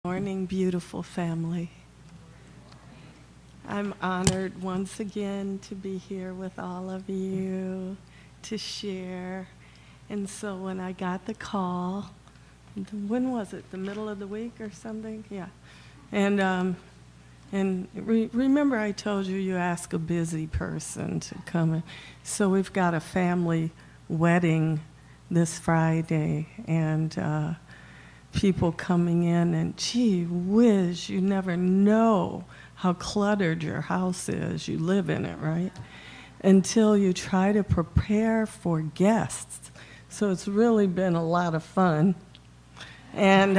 Morning, beautiful family. I'm honored once again to be here with all of you to share. And so when I got the call, when was it? The middle of the week or something? Yeah. And remember I told you you ask a busy person to come in. So we've got a family wedding this Friday, and people coming in, and gee whiz, you never know how cluttered your house is. You live in it, right? Until you try to prepare for guests. So it's really been a lot of fun. And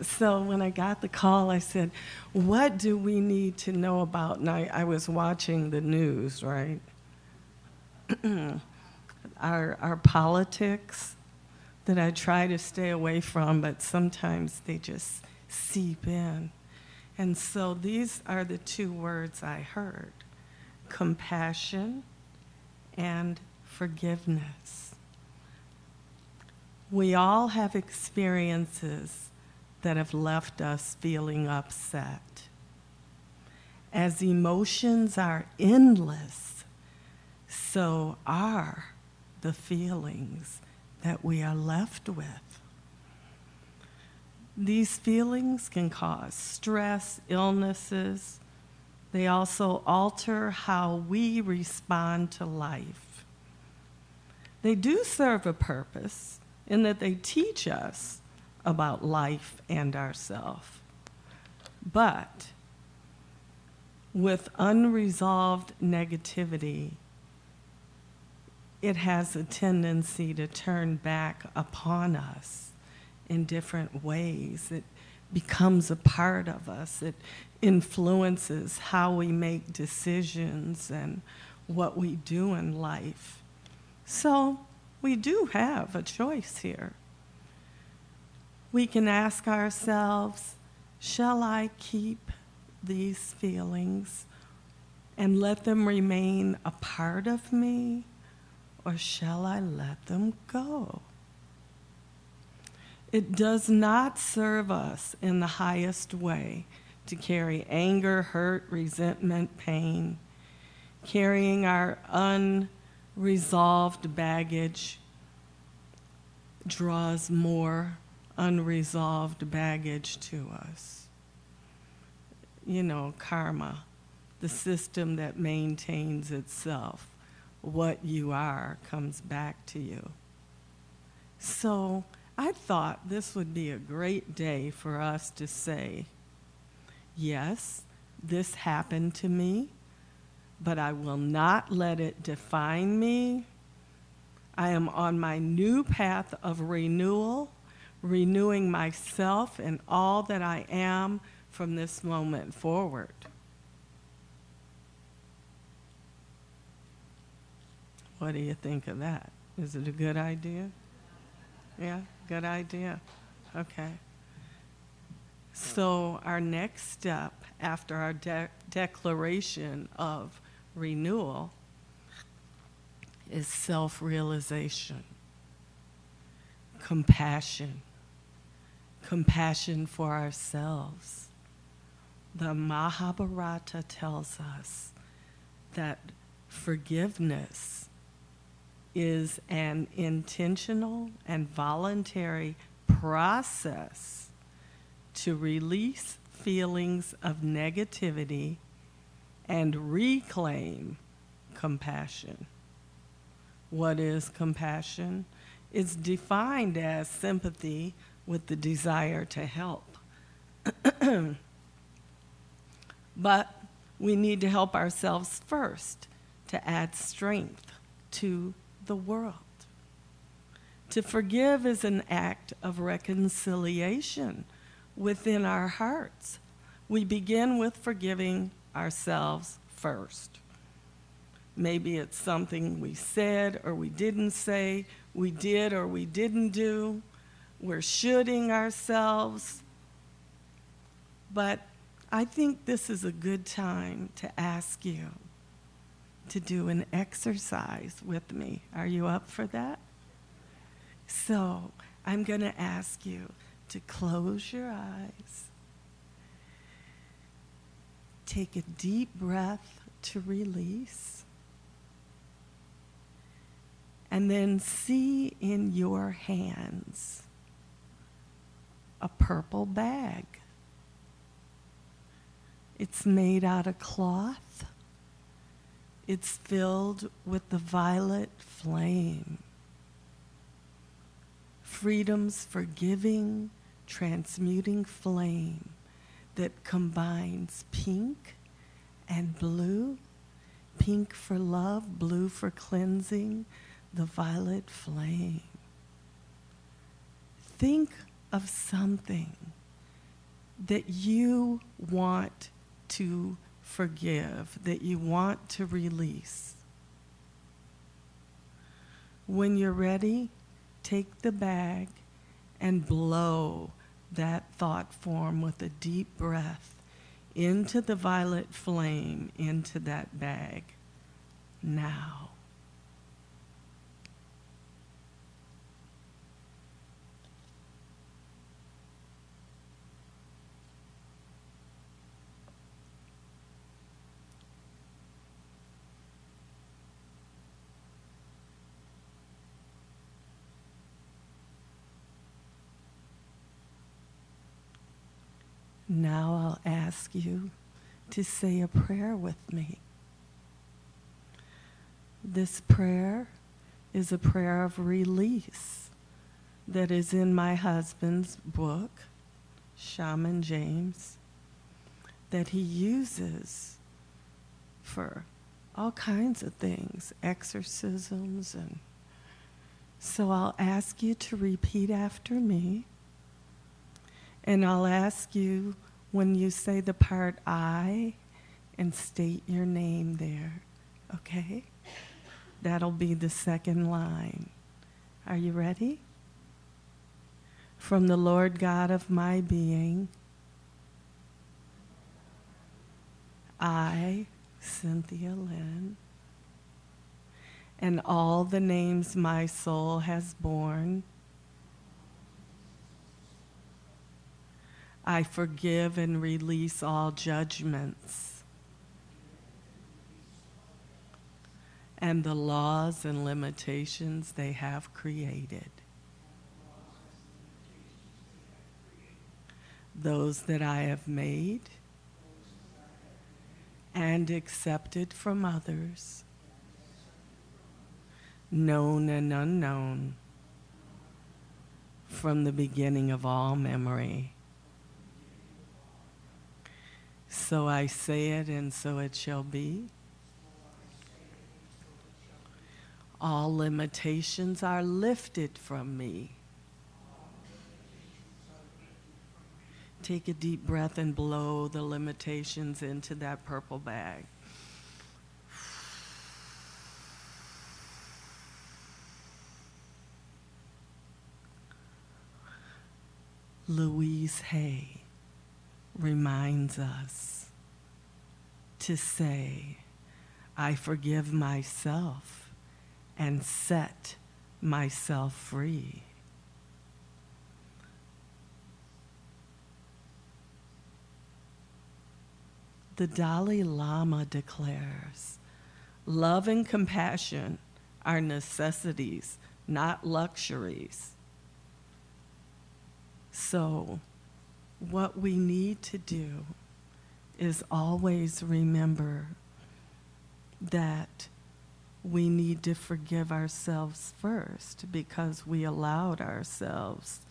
so when I got the call, I said, what do we need to know about? And I was watching the news, right? Our politics that I try to stay away from, but sometimes they just seep in. And so these are the two words I heard: compassion and forgiveness. We all have experiences that have left us feeling upset. As emotions are endless, so are the feelings that we are left with. These feelings can cause stress, illnesses. They also alter how we respond to life. They do serve a purpose in that they teach us about life and ourselves. But with unresolved negativity, it has a tendency to turn back upon us in different ways. It becomes a part of us. It influences how we make decisions and what we do in life. So we do have a choice here. We can ask ourselves, shall I keep these feelings and let them remain a part of me? Or shall I let them go? It does not serve us in the highest way to carry anger, hurt, resentment, pain. Carrying our unresolved baggage draws more unresolved baggage to us. You know, karma, the system that maintains itself. What you are comes back to you. So I thought this would be a great day for us to say, yes, this happened to me, but I will not let it define me. I am on my new path of renewal, renewing myself and all that I am from this moment forward. What do you think of that? Is it a good idea? Yeah, good idea. Okay. So our next step after our declaration of renewal is self-realization, compassion, compassion for ourselves. The Mahabharata tells us that forgiveness is an intentional and voluntary process to release feelings of negativity and reclaim compassion. What is compassion? It's defined as sympathy with the desire to help. But we need to help ourselves first to add strength to the world. To forgive is an act of reconciliation within our hearts. We begin with forgiving ourselves first. Maybe it's something we said or we didn't say, we did or we didn't do. We're shoulding ourselves. But I think this is a good time to ask you to do an exercise with me. Are you up for that? So I'm going to ask you to close your eyes. Take a deep breath to release. And then see in your hands a purple bag. It's made out of cloth. It's filled with the violet flame. Freedom's forgiving, transmuting flame that combines pink and blue. Pink for love, blue for cleansing, the violet flame. Think of something that you want to forgive, that you want to release. When you're ready, take the bag and blow that thought form with a deep breath into the violet flame, into that bag. Now. Now I'll ask you to say a prayer with me. This prayer is a prayer of release that is in my husband's book, Shaman James, that he uses for all kinds of things, exorcisms. And so I'll ask you to repeat after me. And I'll ask you, when you say the part I, and state your name there, okay? That'll be the second line. Are you ready? From the Lord God of my being, I, Cynthia Lynn, and all the names my soul has borne, I forgive and release all judgments and the laws and limitations they have created. Those that I have made and accepted from others, known and unknown, from the beginning of all memory. So I say it, and so it shall be. All limitations are lifted from me. Take a deep breath and blow the limitations into that purple bag. Louise Hay reminds us to say, I forgive myself and set myself free. The Dalai Lama declares, love and compassion are necessities, not luxuries. So, what we need to do is always remember that we need to forgive ourselves first, because we allowed ourselves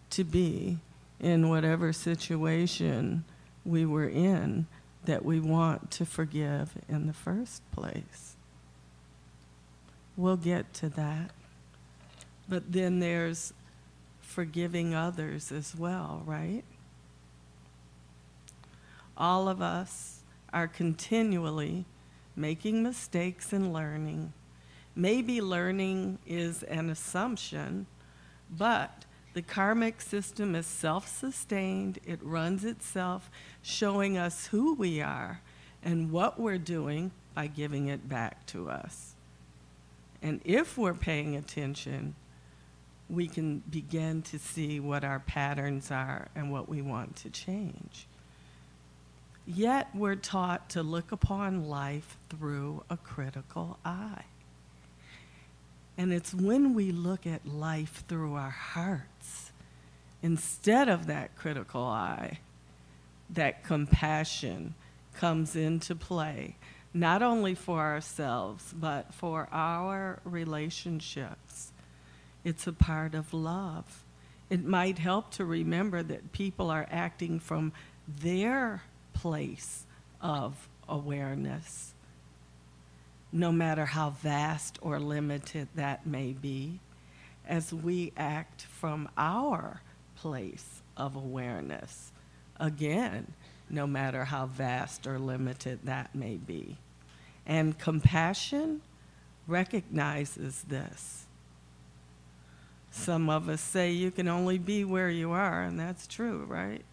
to be in whatever situation we were in that we want to forgive in the first place. We'll get to that. But then there's forgiving others as well, right? All of us are continually making mistakes and learning. Maybe learning is an assumption, but the karmic system is self-sustained. It runs itself, showing us who we are and what we're doing by giving it back to us. And if we're paying attention, we can begin to see what our patterns are and what we want to change. Yet we're taught to look upon life through a critical eye. And it's when we look at life through our hearts, instead of that critical eye, that compassion comes into play, not only for ourselves, but for our relationships. It's a part of love. It might help to remember that people are acting from their place of awareness, no matter how vast or limited that may be, as we act from our place of awareness. Again, no matter how vast or limited that may be. And compassion recognizes this. Some of us say you can only be where you are, and that's true, right?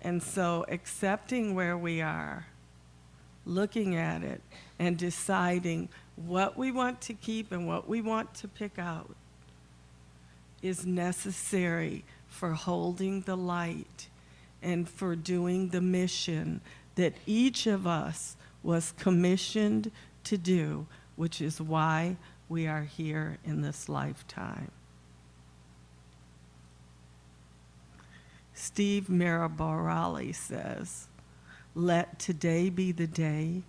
And so accepting where we are, looking at it, and deciding what we want to keep and what we want to pick out is necessary for holding the light and for doing the mission that each of us was commissioned to do, which is why we are here in this lifetime. Steve Miraborali says, "Let today be the day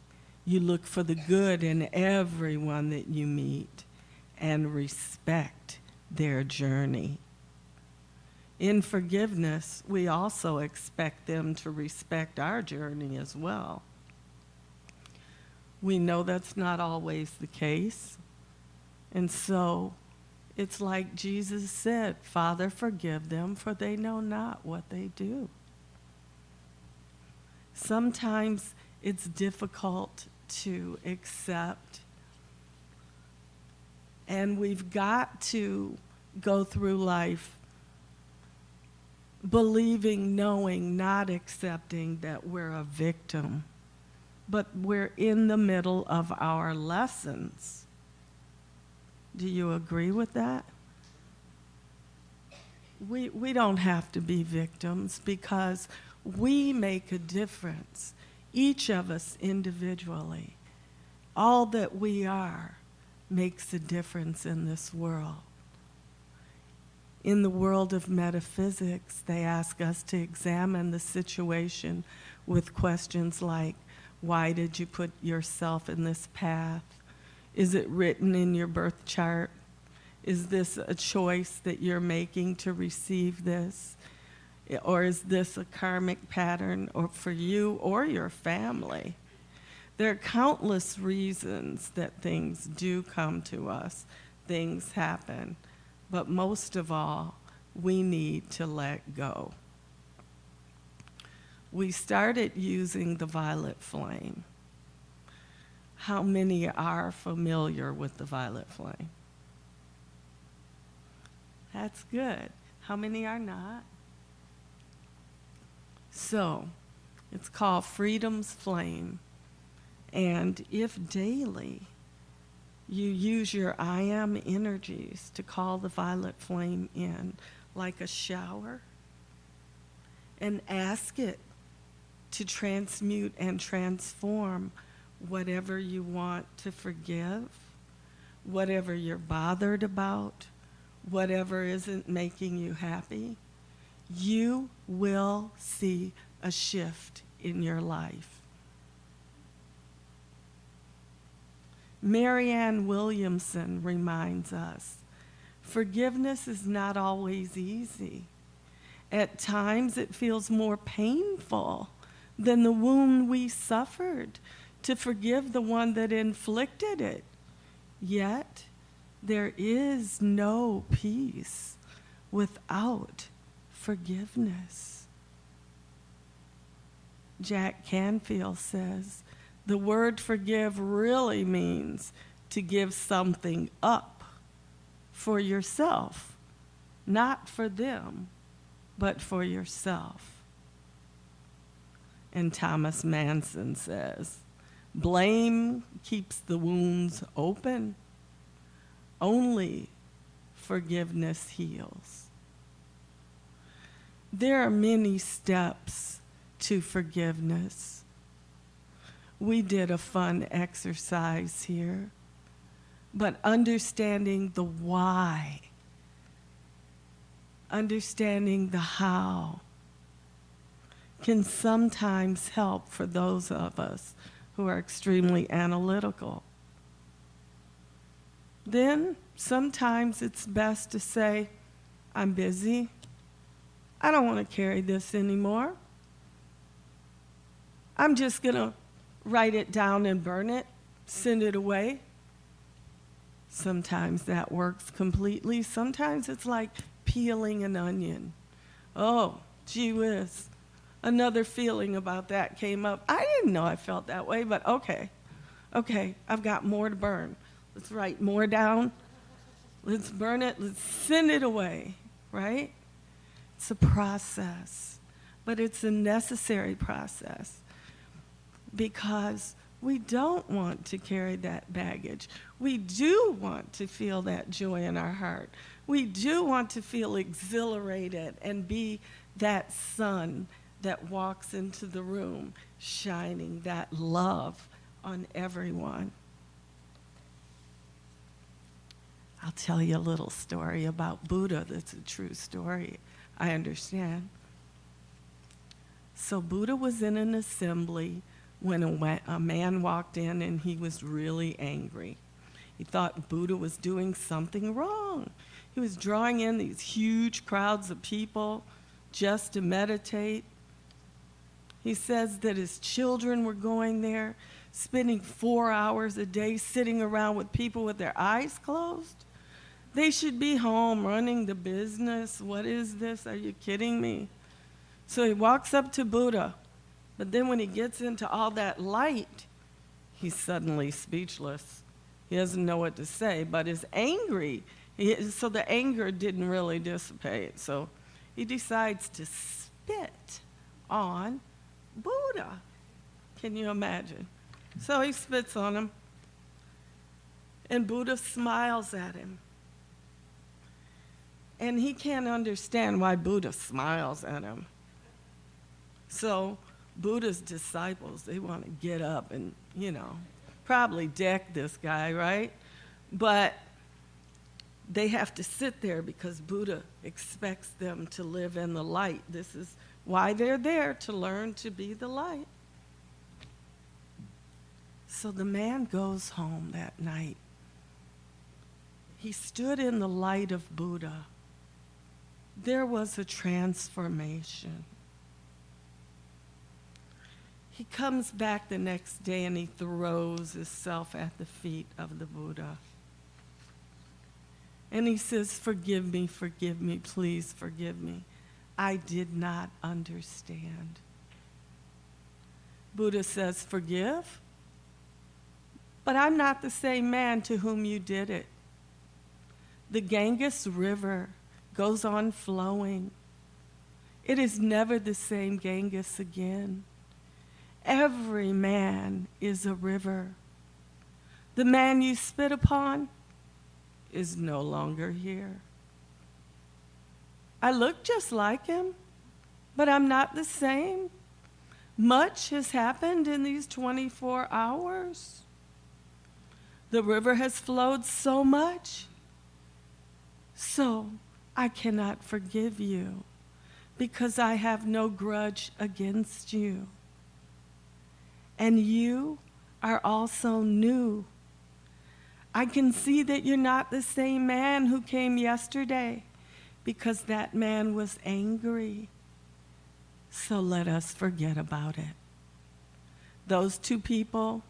you look for the good in everyone that you meet and respect their journey." In forgiveness, we also expect them to respect our journey as well. We know that's not always the case. And so it's like Jesus said, "Father, forgive them, for they know not what they do." Sometimes it's difficult to accept, and we've got to go through life believing, knowing, not accepting that we're a victim, but we're in the middle of our lessons. Do you agree with that? We don't have to be victims because we make a difference, each of us individually. All that we are makes a difference in this world. In the world of metaphysics, they ask us to examine the situation with questions like, why did you put yourself in this path? Is it written in your birth chart? Is this a choice that you're making to receive this? Or is this a karmic pattern or for you or your family? There are countless reasons that things do come to us, things happen. But most of all, we need to let go. We started using the violet flame. How many are familiar with the violet flame? That's good. How many are not? So, it's called Freedom's Flame. And if daily you use your I am energies to call the violet flame in like a shower and ask it to transmute and transform whatever you want to forgive, whatever you're bothered about, whatever isn't making you happy, you will see a shift in your life. Marianne Williamson reminds us, forgiveness is not always easy. At times it feels more painful than the wound we suffered to forgive the one that inflicted it. Yet there is no peace without forgiveness. Jack Canfield says, the word forgive really means to give something up for yourself, not for them, but for yourself. And Thomas Manson says, blame keeps the wounds open. Only forgiveness heals. There are many steps to forgiveness. We did a fun exercise here, but understanding the why, understanding the how, can sometimes help for those of us who are extremely analytical. Then sometimes it's best to say, I'm busy. I don't want to carry this anymore. I'm just going to write it down and burn it, send it away. Sometimes that works completely. Sometimes it's like peeling an onion. Oh, gee whiz. Another feeling about that came up. I didn't know I felt that way, but okay, I've got more to burn. Let's write more down. Let's burn it. Let's send it away, right? It's a process, but it's a necessary process because we don't want to carry that baggage. We do want to feel that joy in our heart. We do want to feel exhilarated and be that sun that walks into the room, shining that love on everyone. I'll tell you a little story about Buddha that's a true story, I understand. So Buddha was in an assembly when a man walked in and he was really angry. He thought Buddha was doing something wrong. He was drawing in these huge crowds of people just to meditate. He says that his children were going there, spending 4 hours a day sitting around with people with their eyes closed. They should be home running the business. What is this? Are you kidding me? So he walks up to Buddha, but then when he gets into all that light, he's suddenly speechless. He doesn't know what to say, but is angry. So the anger didn't really dissipate. So he decides to spit on Buddha. Can you imagine? So he spits on him, and Buddha smiles at him. And he can't understand why Buddha smiles at him. So Buddha's disciples, they want to get up and, probably deck this guy, right? But they have to sit there because Buddha expects them to live in the light. This is why they're there, to learn to be the light. So the man goes home that night. He stood in the light of Buddha. There was a transformation. He comes back the next day and he throws himself at the feet of the Buddha. And he says, forgive me, please forgive me. I did not understand. Buddha says, forgive? But I'm not the same man to whom you did it. The Ganges River goes on flowing. It is never the same Ganges again. Every man is a river. The man you spit upon is no longer here. I look just like him, but I'm not the same. Much has happened in these 24 hours. The river has flowed so much. So I cannot forgive you because I have no grudge against you. And you are also new. I can see that you're not the same man who came yesterday because that man was angry. So let us forget about it. Those two people,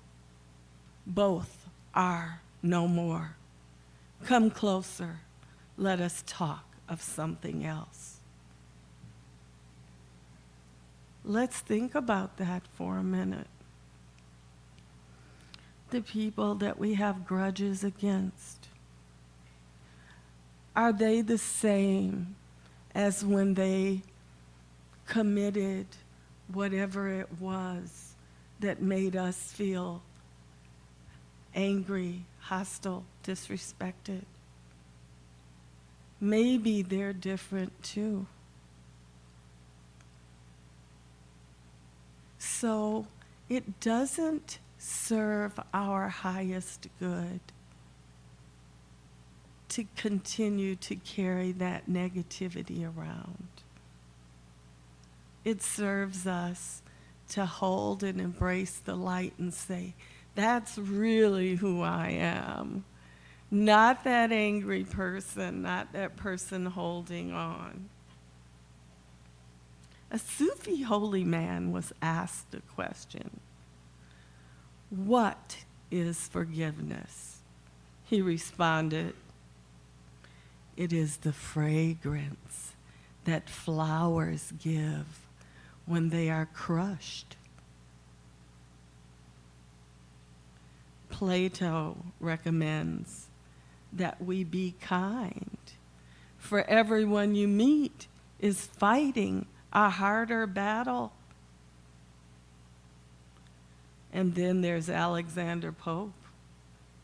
both are no more. Come closer. Let us talk of something else. Let's think about that for a minute. The people that we have grudges against, are they the same as when they committed whatever it was that made us feel angry, hostile, disrespected? maybe they're different too. So it doesn't serve our highest good to continue to carry that negativity around. It serves us to hold and embrace the light and say, that's really who I am. Not that angry person, not that person holding on. A Sufi holy man was asked a question. What is forgiveness? He responded, it is the fragrance that flowers give when they are crushed. Plato recommends that we be kind, for everyone you meet is fighting a harder battle. And then there's Alexander Pope.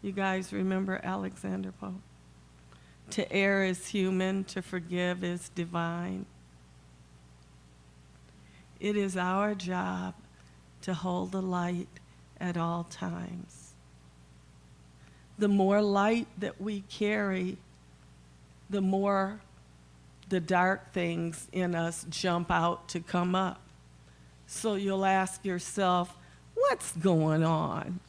You guys remember Alexander Pope? To err is human, to forgive is divine. It is our job to hold the light at all times. The more light that we carry, the more the dark things in us jump out to come up. So you'll ask yourself, what's going on?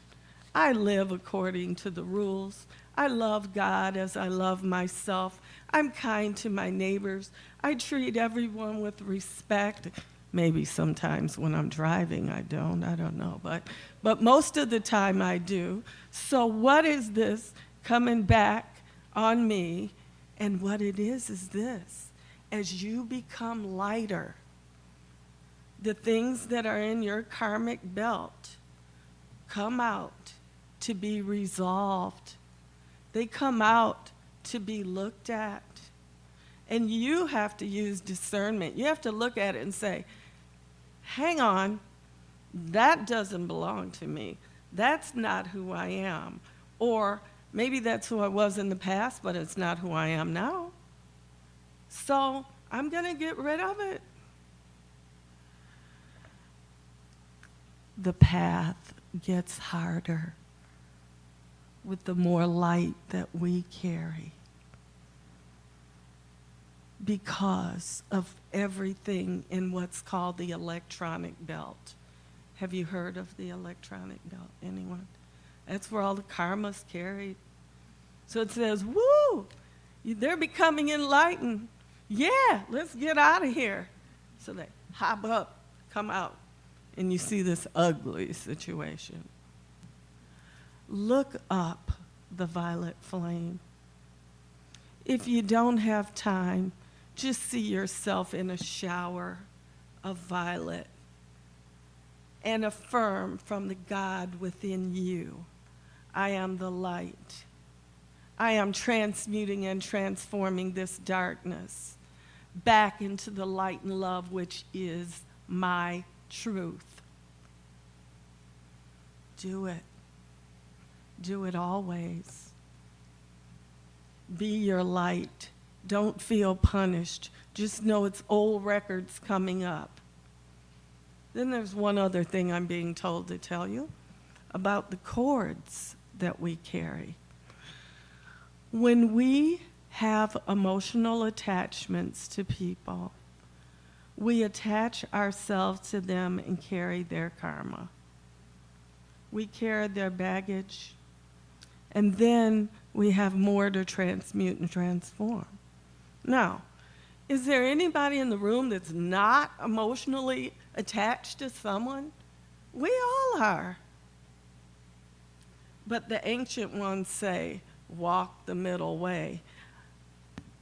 I live according to the rules. I love God as I love myself. I'm kind to my neighbors. I treat everyone with respect. Maybe sometimes when I'm driving I don't know. But most of the time I do. So what is this coming back on me? And what it is this. As you become lighter, the things that are in your karmic belt come out to be resolved. They come out to be looked at. And you have to use discernment. You have to look at it and say, hang on, that doesn't belong to me. That's not who I am. Or maybe that's who I was in the past, but it's not who I am now. So I'm going to get rid of it. The path gets harder with the more light that we carry because of everything in what's called the electronic belt. Have you heard of the electronic belt? Anyone? That's where all the karma's carried. So it says, woo, they're becoming enlightened. Yeah, let's get out of here. So they hop up, come out, and you see this ugly situation. Look up the violet flame. If you don't have time, just see yourself in a shower of violet and affirm from the God within you, I am the light. I am transmuting and transforming this darkness back into the light and love which is my truth. Do it. Do it always. Be your light. Don't feel punished. Just know it's old records coming up. Then there's one other thing I'm being told to tell you about the cords that we carry. When we have emotional attachments to people, we attach ourselves to them and carry their karma. We carry their baggage, and then we have more to transmute and transform. Now, is there anybody in the room that's not emotionally attached to someone? We all are. But the ancient ones say, walk the middle way.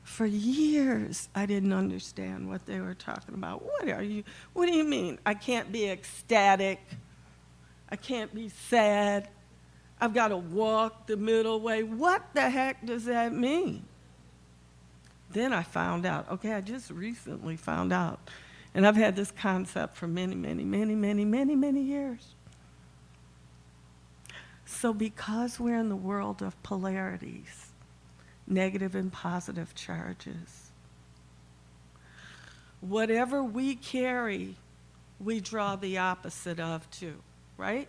For years, I didn't understand what they were talking about. What do you mean? I can't be ecstatic. I can't be sad. I've got to walk the middle way. What the heck does that mean? Then I found out. Okay, I just recently found out. And I've had this concept for many years. So because we're in the world of polarities, negative and positive charges. Whatever we carry, we draw the opposite of too, right?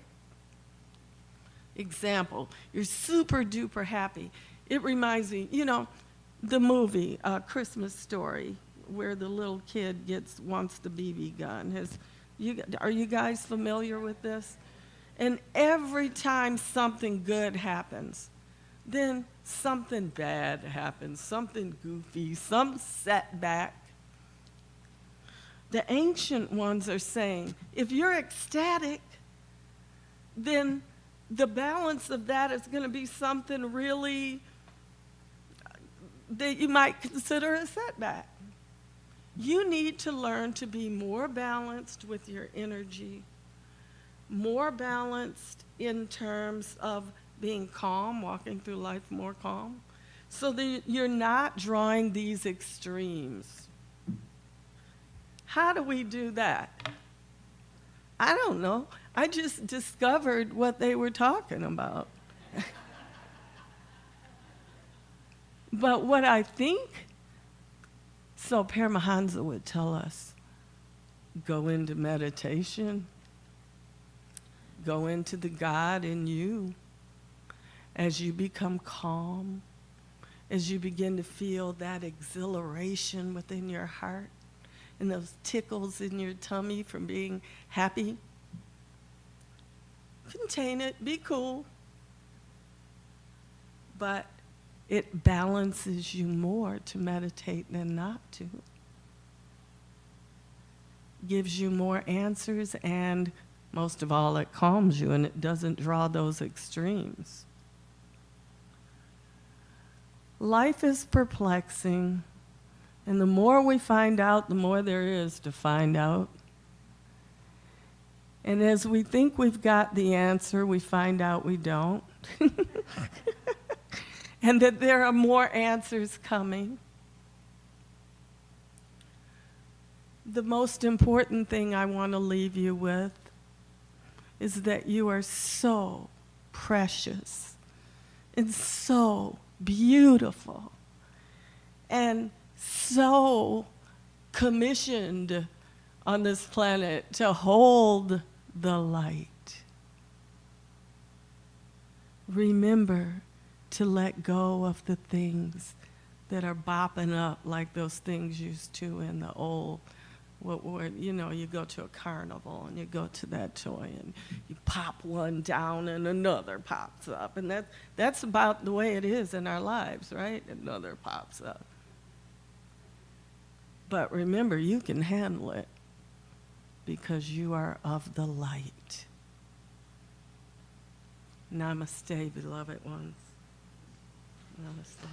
Example, you're super duper happy. It reminds me, the movie, Christmas Story, where the little kid wants the BB gun. Are you guys familiar with this? And every time something good happens, then something bad happens, something goofy, some setback. The ancient ones are saying, if you're ecstatic, then the balance of that is going to be something really that you might consider a setback. You need to learn to be more balanced with your energy, more balanced in terms of being calm, walking through life more calm, so that you're not drawing these extremes. How do we do that? I don't know. I just discovered what they were talking about. But what I think, so Paramahansa would tell us, go into meditation, go into the God in you. As you become calm, as you begin to feel that exhilaration within your heart and those tickles in your tummy from being happy, contain it, be cool, but it balances you more to meditate than not to. Gives you more answers, and most of all, it calms you and it doesn't draw those extremes. Life is perplexing, and the more we find out, the more there is to find out. And as we think we've got the answer, we find out we don't. And that there are more answers coming. The most important thing I want to leave you with is that you are so precious and so beautiful and so commissioned on this planet to hold the light. Remember to let go of the things that are bopping up like those things used to in the old, you go to a carnival and you go to that toy and you pop one down and another pops up. And that's about the way it is in our lives, right? Another pops up. But remember, you can handle it because you are of the light. Namaste, beloved ones. Namaste.